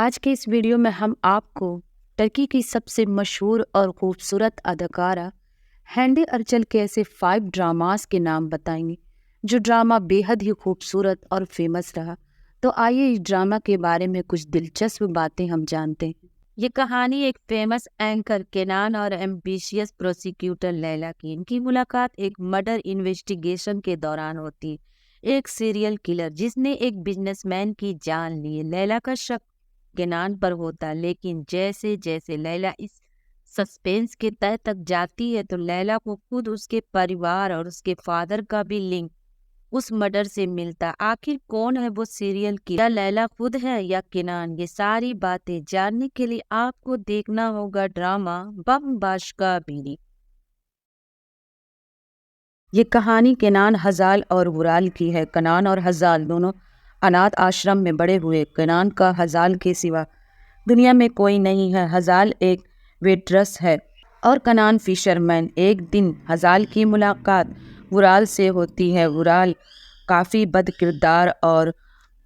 आज के इस वीडियो में हम आपको टर्की की सबसे मशहूर और खूबसूरत अदाकारा हैंडे अर्चल के ऐसे 5 ड्रामास के नाम बताएंगे जो ड्रामा बेहद ही खूबसूरत और फेमस रहा। तो आइए इस ड्रामा के बारे में कुछ दिलचस्प बातें हम जानते हैं। ये कहानी एक फेमस एंकर केनान और एम्बिशियस प्रोसिक्यूटर लैला की इनकी मुलाकात एक मर्डर इन्वेस्टिगेशन के दौरान होती है। एक सीरियल किलर जिसने एक बिजनेसमैन की जान ली। लैला का शक केनान पर होता, लेकिन जैसे जैसे लैला इस सस्पेंस के तह तक जाती है तो लैला को खुद उसके परिवार और उसके फादर का भी लिंक उस मर्डर से मिलता। आखिर कौन है वो सीरियल किलर? लैला खुद है या केनान? ये सारी बातें जानने के लिए आपको देखना होगा ड्रामा बम बाशका बीरी। ये कहानी केनान हजाल और वुराल की है। केनान और हजाल दोनों अनाथ आश्रम में बड़े हुए। केनान का हजाल के सिवा दुनिया में कोई नहीं है। हजाल एक वेट्रेस है और केनान फिशरमैन। एक दिन हजाल की मुलाकात वुराल से होती है। वुराल काफ़ी बद किरदार और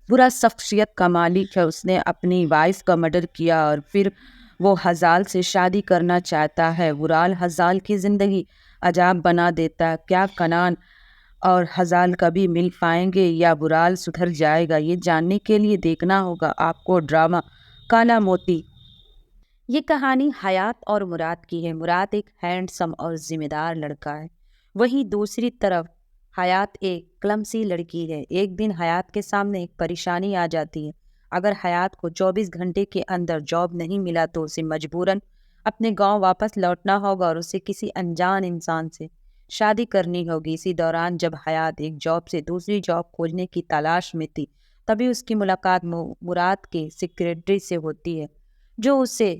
बुरा शख्सियत का मालिक है। उसने अपनी वाइफ का मर्डर किया और फिर वो हजाल से शादी करना चाहता है। वुराल हजाल की ज़िंदगी अजाब बना देता। क्या केनान और हजाल कभी मिल पाएंगे या वुराल सुधर जाएगा? ये जानने के लिए देखना होगा आपको ड्रामा काला मोती। ये कहानी हयात और मुराद की है। मुराद एक हैंडसम और जिम्मेदार लड़का है, वहीं दूसरी तरफ हयात एक क्लमसी लड़की है। एक दिन हयात के सामने एक परेशानी आ जाती है। अगर हयात को 24 घंटे के अंदर जॉब नहीं मिला तो उसे मजबूरन अपने गांव वापस लौटना होगा और उसे किसी अनजान इंसान से शादी करनी होगी। इसी दौरान जब हयात एक जॉब से दूसरी जॉब खोजने की तलाश में थी, तभी उसकी मुलाकात मुराद के सेक्रेटरी से होती है, जो उसे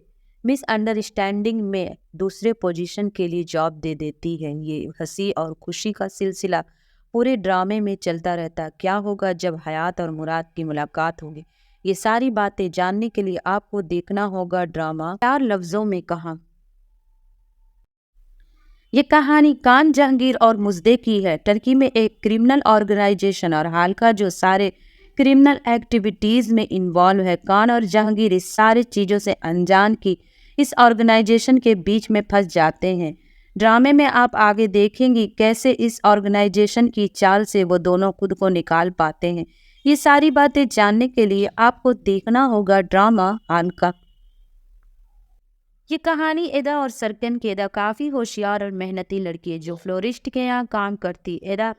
मिसअंडरस्टैंडिंग में दूसरे पोजीशन के लिए जॉब दे देती है। ये हंसी और खुशी का सिलसिला पूरे ड्रामे में चलता रहता। क्या होगा जब हयात और मुराद की मुलाकात होगी? ये सारी बातें जानने के लिए आपको देखना होगा ड्रामा 4 लफ्जों में कहा। ये कहानी कान जहांगीर और मुजदे की है। टर्की में एक क्रिमिनल ऑर्गेनाइजेशन और हाल का जो सारे क्रिमिनल एक्टिविटीज़ में इन्वॉल्व है। कान और जहांगीर इस सारी चीज़ों से अनजान की इस ऑर्गेनाइजेशन के बीच में फंस जाते हैं। ड्रामे में आप आगे देखेंगी कैसे इस ऑर्गेनाइजेशन की चाल से वो दोनों खुद को निकाल पाते हैं। ये सारी बातें जानने के लिए आपको देखना होगा ड्रामा हाल का। ये कहानी एदा और सरकन की। एदा काफ़ी होशियार और मेहनती लड़की है जो फ्लोरिस्ट के यहाँ काम करती। एदा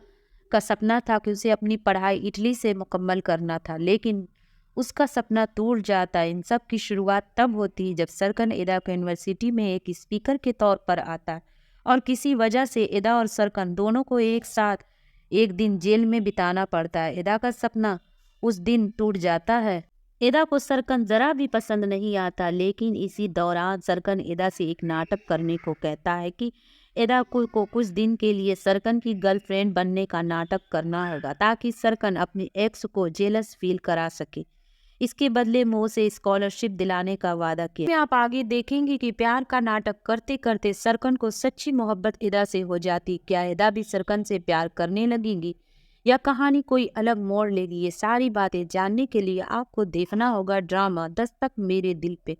का सपना था कि उसे अपनी पढ़ाई इटली से मुकम्मल करना था, लेकिन उसका सपना टूट जाता है। इन सब की शुरुआत तब होती है जब सरकन एदा को यूनिवर्सिटी में एक स्पीकर के तौर पर आता है और किसी वजह से एदा और सरकन दोनों को एक साथ एक दिन जेल में बिताना पड़ता है। एदा का सपना उस दिन टूट जाता है। एदा को सरकन जरा भी पसंद नहीं आता, लेकिन इसी दौरान सरकन एदा से एक नाटक करने को कहता है कि एदा को कुछ दिन के लिए सरकन की गर्लफ्रेंड बनने का नाटक करना होगा ताकि सरकन अपने एक्स को जेलस फील करा सके। इसके बदले में उसे स्कॉलरशिप दिलाने का वादा किया। आप आगे देखेंगे कि प्यार का नाटक करते करते सरकन को सच्ची मोहब्बत एदा से हो जाती। क्या एदा भी सरकन से प्यार करने लगेगी या कहानी कोई अलग मोड़ लेगी? ये सारी बातें जानने के लिए आपको देखना होगा ड्रामा दस्तक मेरे दिल पे।